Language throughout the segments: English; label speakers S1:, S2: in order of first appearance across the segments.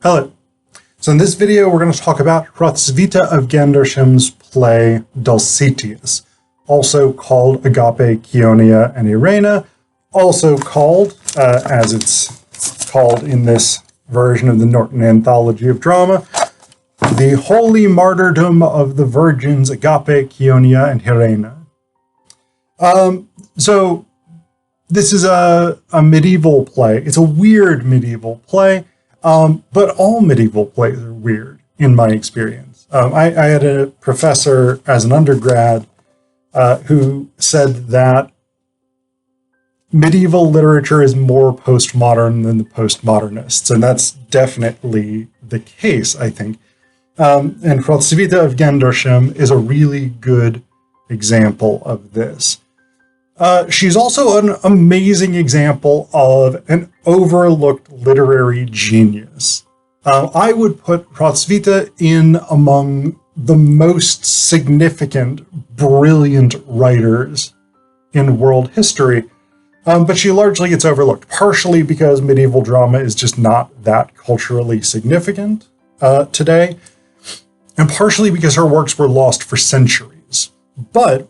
S1: Hello. So in this video, we're going to talk about Hrothsvita of Gandersham's play Dulcitius, also called Agape, Chionia, and Irena, also called, as it's called in this version of the Norton Anthology of Drama, the Holy Martyrdom of the Virgins Agape, Chionia, and Irena. So this is a medieval play. It's a weird medieval play. But all medieval plays are weird, in my experience. I had a professor as an undergrad who said that medieval literature is more postmodern than the postmodernists, and that's definitely the case, I think. And Hrothsvita of Gandersham is a really good example of this. She's also an amazing example of an overlooked literary genius. I would put Hrotsvita in among the most significant, brilliant writers in world history, but she largely gets overlooked, partially because medieval drama is just not that culturally significant today, and partially because her works were lost for centuries. But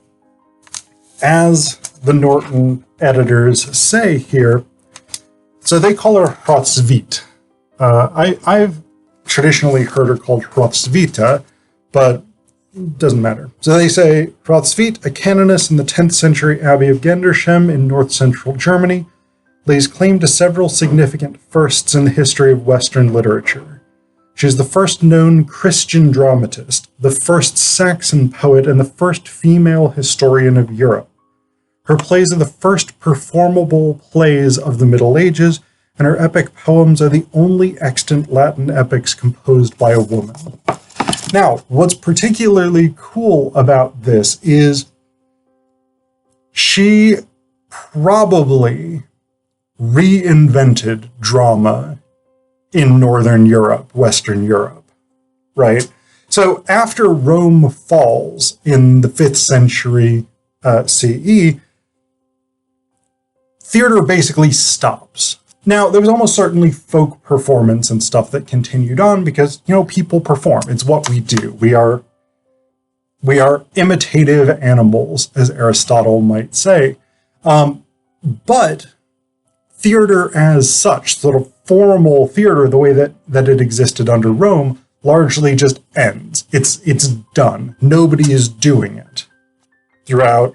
S1: as the Norton editors say here, so they call her Hrotsvita. I've traditionally heard her called Hrotsvita, but it doesn't matter. So they say, Hrotsvita, a canoness in the 10th century Abbey of Gandersheim in north-central Germany, lays claim to several significant firsts in the history of Western literature. She is the first known Christian dramatist, the first Saxon poet, and the first female historian of Europe. Her plays are the first performable plays of the Middle Ages, and her epic poems are the only extant Latin epics composed by a woman. Now, what's particularly cool about this is she probably reinvented drama in Northern Europe, Western Europe, right? So after Rome falls in the 5th century CE, theater basically stops. Now, there was almost certainly folk performance and stuff that continued on because, people perform. It's what we do. We are imitative animals, as Aristotle might say. But theater as such, sort of formal theater, the way that it existed under Rome, largely just ends. It's done. Nobody is doing it throughout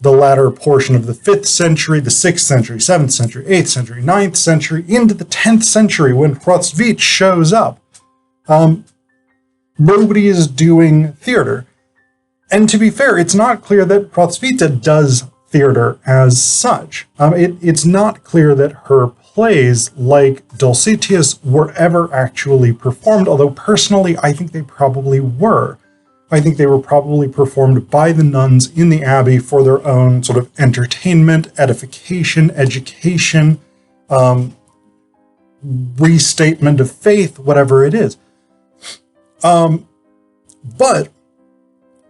S1: the latter portion of the 5th century, the 6th century, 7th century, 8th century, 9th century, into the 10th century when Hrotsvita shows up. Nobody is doing theater. And to be fair, it's not clear that Hrotsvita does theater as such. It's not clear that her plays, like Dulcitius, were ever actually performed, although personally, I think they probably were. I think they were probably performed by the nuns in the abbey for their own sort of entertainment, edification, education, restatement of faith, whatever it is. But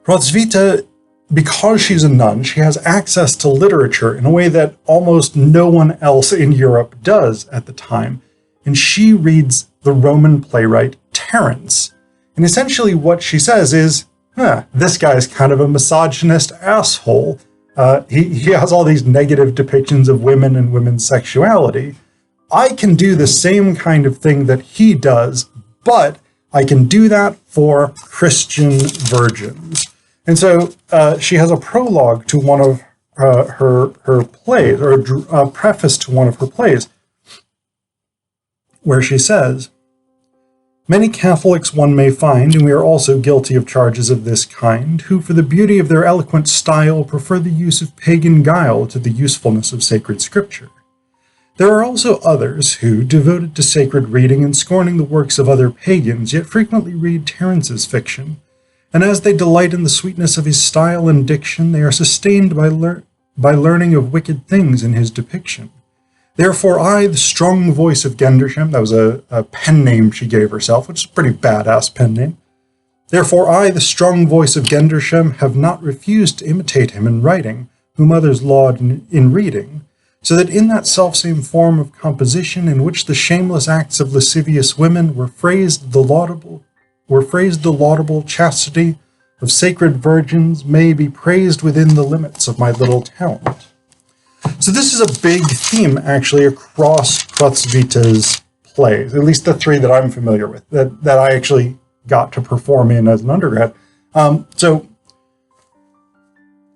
S1: Hrotsvita, because she's a nun, she has access to literature in a way that almost no one else in Europe does at the time. And she reads the Roman playwright Terence. And essentially what she says is, this guy's kind of a misogynist asshole. He has all these negative depictions of women and women's sexuality. I can do the same kind of thing that he does, but I can do that for Christian virgins. And so she has a prologue to one of her plays, or a preface to one of her plays, where she says, "Many Catholics one may find, and we are also guilty of charges of this kind, who for the beauty of their eloquent style prefer the use of pagan guile to the usefulness of sacred scripture. There are also others who, devoted to sacred reading and scorning the works of other pagans, yet frequently read Terence's fiction, and as they delight in the sweetness of his style and diction, they are sustained by learning of wicked things in his depiction. Therefore I, the strong voice of Gandersham," that was a pen name she gave herself, which is a pretty badass pen name. "Therefore I, the strong voice of Gandersham, have not refused to imitate him in writing, whom others laud in reading, so that in that selfsame form of composition in which the shameless acts of lascivious women were phrased the laudable chastity of sacred virgins may be praised within the limits of my little talent. So this is a big theme, actually, across Hrotsvita's plays, at least the three that I'm familiar with, that I actually got to perform in as an undergrad. So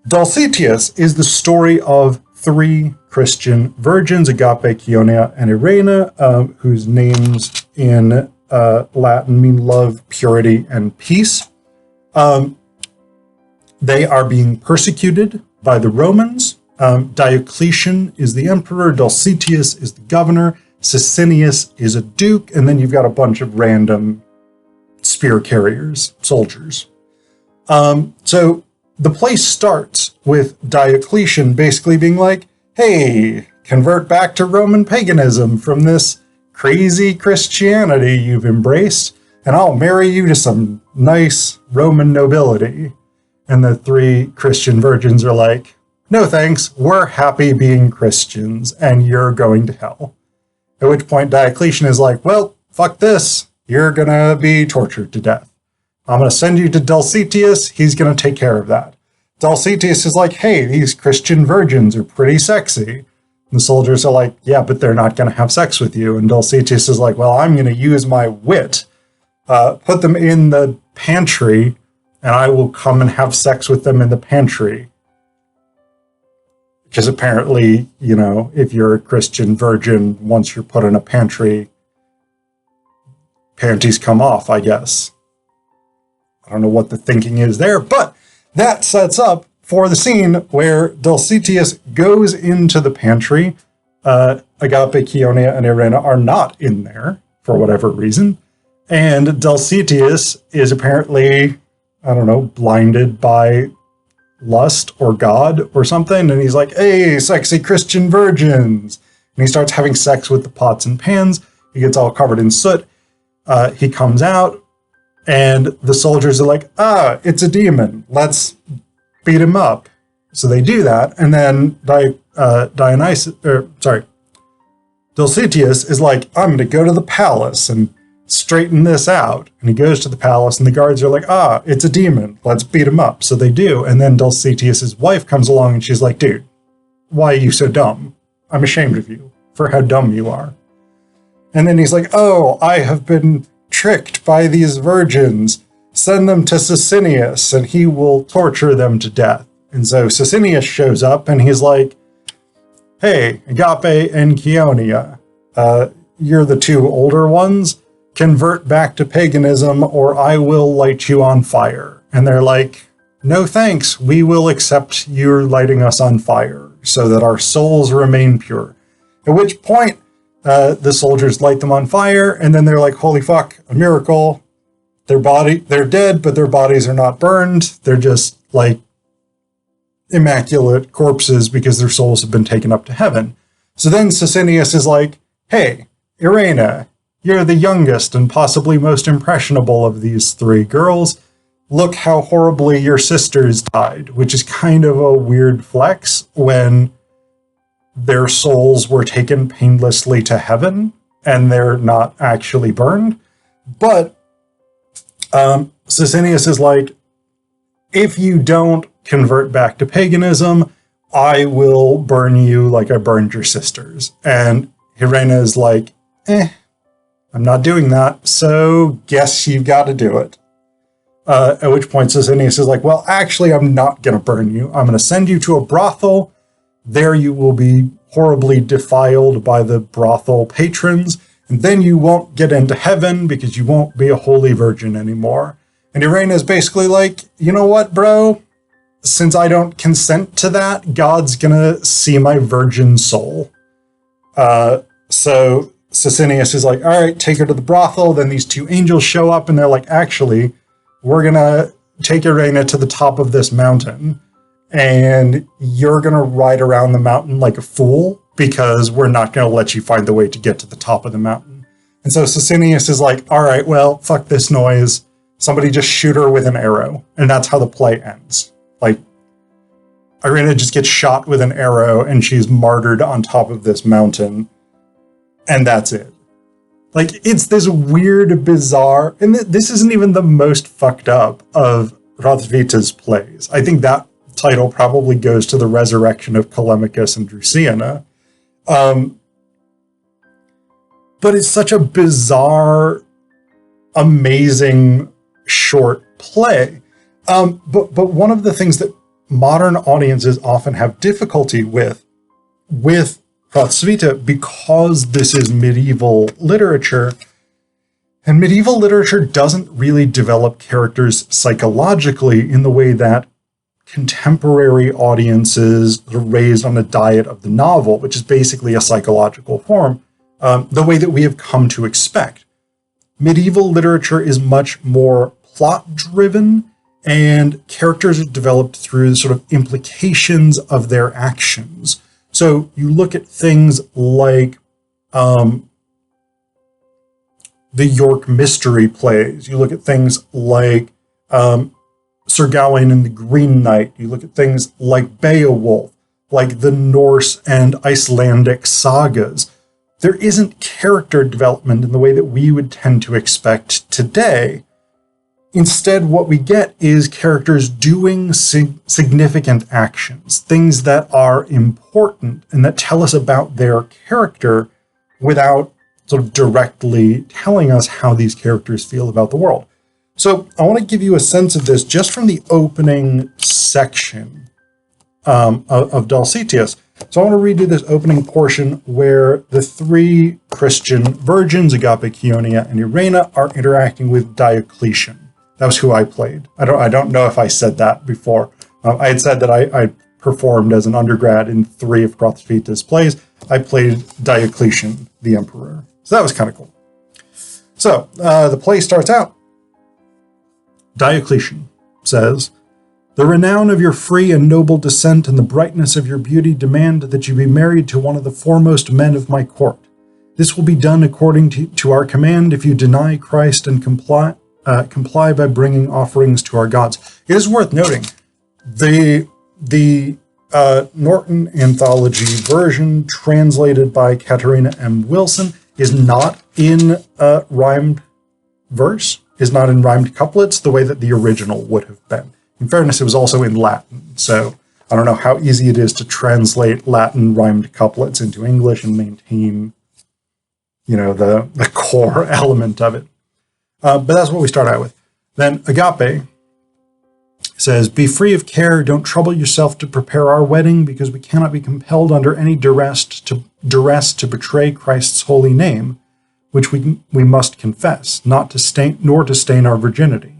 S1: Dulcitius is the story of three Christian virgins, Agape, Chionia, and Irena, whose names in Latin mean love, purity, and peace. They are being persecuted by the Romans. Diocletian is the emperor, Dulcitius is the governor, Sicinius is a duke, and then you've got a bunch of random spear carriers, soldiers. So the play starts with Diocletian basically being like, hey, convert back to Roman paganism from this crazy Christianity you've embraced, and I'll marry you to some nice Roman nobility. And the three Christian virgins are like, no thanks, we're happy being Christians, and you're going to hell. At which point Diocletian is like, well, fuck this, you're gonna be tortured to death. I'm gonna send you to Dulcitius, he's gonna take care of that. Dulcitius is like, hey, these Christian virgins are pretty sexy. And the soldiers are like, yeah, but they're not going to have sex with you. And Dulcitius is like, well, I'm going to use my wit, put them in the pantry, and I will come and have sex with them in the pantry. Because apparently, you know, if you're a Christian virgin, once you're put in a pantry, panties come off, I guess. I don't know what the thinking is there, but that sets up for the scene where Dulcitius goes into the pantry. Agape, Chionia, and Irena are not in there for whatever reason. And Dulcitius is apparently, I don't know, blinded by lust or God or something. And he's like, hey, sexy Christian virgins. And he starts having sex with the pots and pans. He gets all covered in soot. He comes out. And the soldiers are like, it's a demon. Let's beat him up. So they do that. And then Dulcitius is like, I'm going to go to the palace and straighten this out. And he goes to the palace and the guards are like, it's a demon. Let's beat him up. So they do. And then Dulcitius's wife comes along and she's like, dude, why are you so dumb? I'm ashamed of you for how dumb you are. And then he's like, I have been tricked by these virgins. Send them to Sicinius and he will torture them to death. And so Sicinius shows up and he's like, hey, Agape and Chionia, you're the two older ones. Convert back to paganism or I will light you on fire. And they're like, no thanks, we will accept your lighting us on fire so that our souls remain pure. At which point, the soldiers light them on fire, and then they're like, holy fuck, a miracle. They're dead, but their bodies are not burned. They're just like immaculate corpses because their souls have been taken up to heaven. So then Sicinius is like, hey, Irena, you're the youngest and possibly most impressionable of these three girls. Look how horribly your sisters died, which is kind of a weird flex when their souls were taken painlessly to heaven and they're not actually burned. But Sicinius is like, if you don't convert back to paganism, I will burn you like I burned your sisters. And Irena is like, I'm not doing that, so guess you've got to do it. At which point Sicinius is like, well, actually, I'm not going to burn you. I'm going to send you to a brothel. There you will be horribly defiled by the brothel patrons, and then you won't get into heaven because you won't be a holy virgin anymore. And Irena is basically like, you know what, bro? Since I don't consent to that, God's gonna see my virgin soul. So Sicinius is like, all right, take her to the brothel. Then these two angels show up and they're like, actually, we're gonna take Irena to the top of this mountain and you're going to ride around the mountain like a fool because we're not going to let you find the way to get to the top of the mountain. And so Sicinius is like, all right, well, fuck this noise. Somebody just shoot her with an arrow. And that's how the play ends. Like, Irena just gets shot with an arrow and she's martyred on top of this mountain. And that's it. Like, it's this weird, bizarre, and this isn't even the most fucked up of Hrothsvita's plays. I think that title probably goes to the resurrection of Telemachus and Drusiana. But it's such a bizarre, amazing short play. But one of the things that modern audiences often have difficulty with Hrothsvita, because this is medieval literature, and medieval literature doesn't really develop characters psychologically in the way that contemporary audiences are raised on a diet of the novel, which is basically a psychological form, the way that we have come to expect. Medieval literature is much more plot-driven, and characters are developed through the sort of implications of their actions. So you look at things like the York mystery plays. You look at things like Sir Gawain and the Green Knight. You look at things like Beowulf, like the Norse and Icelandic sagas. There isn't character development in the way that we would tend to expect today. Instead, what we get is characters doing significant actions, things that are important and that tell us about their character without sort of directly telling us how these characters feel about the world. So I want to give you a sense of this just from the opening section of Dulcitius. So I want to read you this opening portion where the three Christian virgins, Agape, Chionia, and Irena, are interacting with Diocletian. That was who I played. I don't know if I said that before. I had said that I performed as an undergrad in 3 of Hrothsvita's plays. I played Diocletian, the emperor. So that was kind of cool. So the play starts out. Diocletian says, "The renown of your free and noble descent and the brightness of your beauty demand that you be married to one of the foremost men of my court. This will be done according to our command if you deny Christ and comply by bringing offerings to our gods." It is worth noting, the Norton Anthology version, translated by Katerina M. Wilson, is not in rhymed verse, is not in rhymed couplets, the way that the original would have been. In fairness, it was also in Latin, so I don't know how easy it is to translate Latin rhymed couplets into English and maintain, the core element of it. But that's what we start out with. Then Agape says, "Be free of care, don't trouble yourself to prepare our wedding, because we cannot be compelled under any duress to betray Christ's holy name, which we must confess, nor to stain our virginity."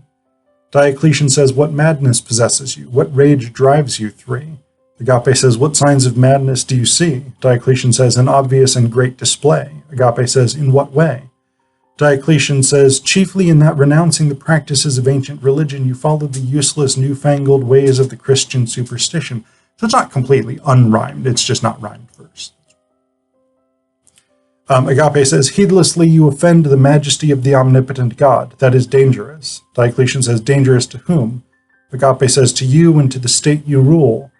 S1: Diocletian says, "What madness possesses you? What rage drives you three?" Agape says, "What signs of madness do you see?" Diocletian says, "An obvious and great display." Agape says, "In what way?" Diocletian says, "Chiefly in that, renouncing the practices of ancient religion, you follow the useless, newfangled ways of the Christian superstition." So it's not completely unrhymed, it's just not rhymed verse. Agape says, "Heedlessly you offend the majesty of the omnipotent God. That is dangerous." Diocletian says, "Dangerous to whom?" Agape says, "To you and to the state you rule."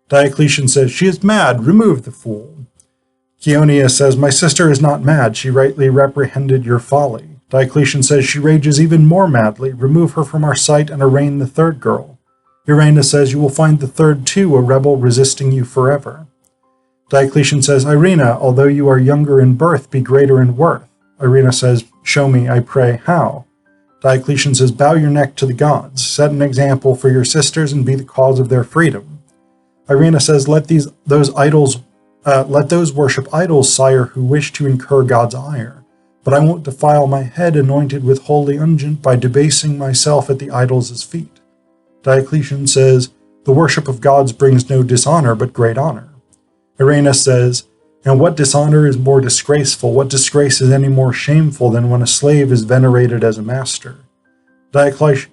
S1: Diocletian says, "She is mad, remove the fool." Chionia says, "My sister is not mad, she rightly reprehended your folly." Diocletian says, "She rages even more madly, remove her from our sight and arraign the third girl." Irena says, "You will find the third too, a rebel resisting you forever." Diocletian says, "Irena, although you are younger in birth, be greater in worth." Irena says, "Show me, I pray, how?" Diocletian says, "Bow your neck to the gods, set an example for your sisters and be the cause of their freedom." Irena says, let those worship idols, sire, who wish to incur God's ire. But I won't defile my head anointed with holy unguent by debasing myself at the idols' feet." Diocletian says, "The worship of gods brings no dishonor, but great honor." Irena says, "And what dishonor is more disgraceful? What disgrace is any more shameful than when a slave is venerated as a master?" Diocletian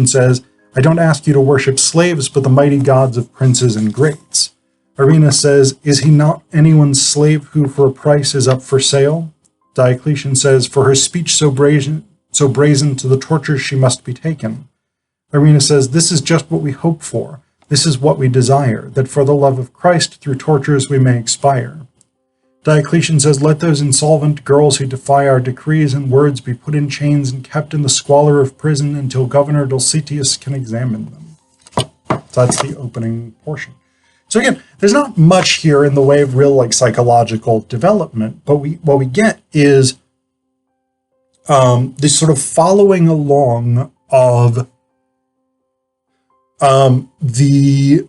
S1: says, "I don't ask you to worship slaves, but the mighty gods of princes and greats." Irena says, "Is he not anyone's slave who for a price is up for sale?" Diocletian says, "For her speech so brazen to the torture she must be taken." Irena says, "This is just what we hope for. This is what we desire, that for the love of Christ through tortures we may expire. Diocletian says, let those insolvent girls who defy our decrees and words be put in chains and kept in the squalor of prison until Governor Dulcitius can examine them. So that's the opening portion. So again, there's not much here in the way of real like psychological development, but what we get is this sort of following along of the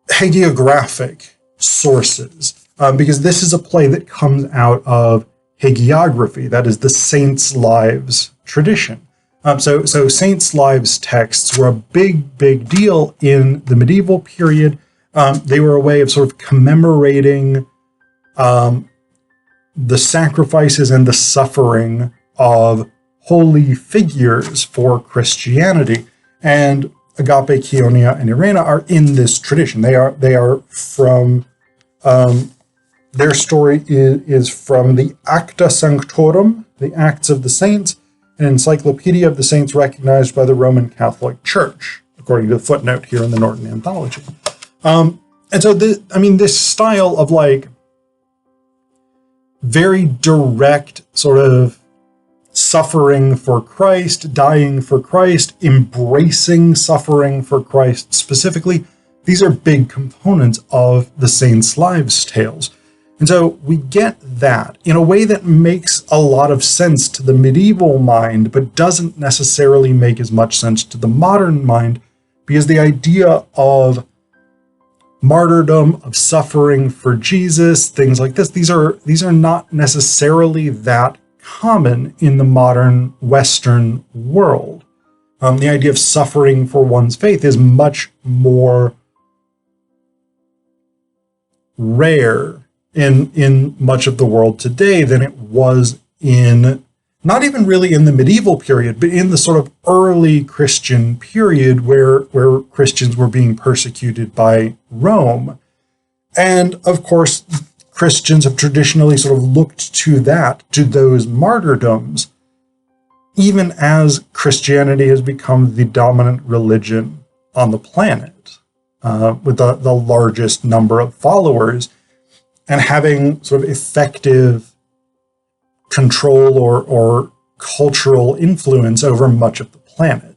S1: hagiographic sources, because this is a play that comes out of hagiography, that is the saints' lives tradition. So saints' lives texts were a big deal in the medieval period. They were a way of sort of commemorating the sacrifices and the suffering of holy figures for Christianity. And Agape, Chionia, and Irena are in this tradition. They are from, their story is from the Acta Sanctorum, the Acts of the Saints, an encyclopedia of the saints recognized by the Roman Catholic Church, according to the footnote here in the Norton Anthology. And so, this style of like very direct sort of suffering for Christ, dying for Christ, embracing suffering for Christ specifically, these are big components of the saints' lives tales. And so we get that in a way that makes a lot of sense to the medieval mind, but doesn't necessarily make as much sense to the modern mind, because the idea of martyrdom, of suffering for Jesus, things like this, these are not necessarily that common in the modern Western world. The idea of suffering for one's faith is much more rare in much of the world today than it was in, not even really in the medieval period, but in the sort of early Christian period where Christians were being persecuted by Rome. And of course, Christians have traditionally sort of looked to those martyrdoms, even as Christianity has become the dominant religion on the planet, with the largest number of followers, and having sort of effective control or cultural influence over much of the planet.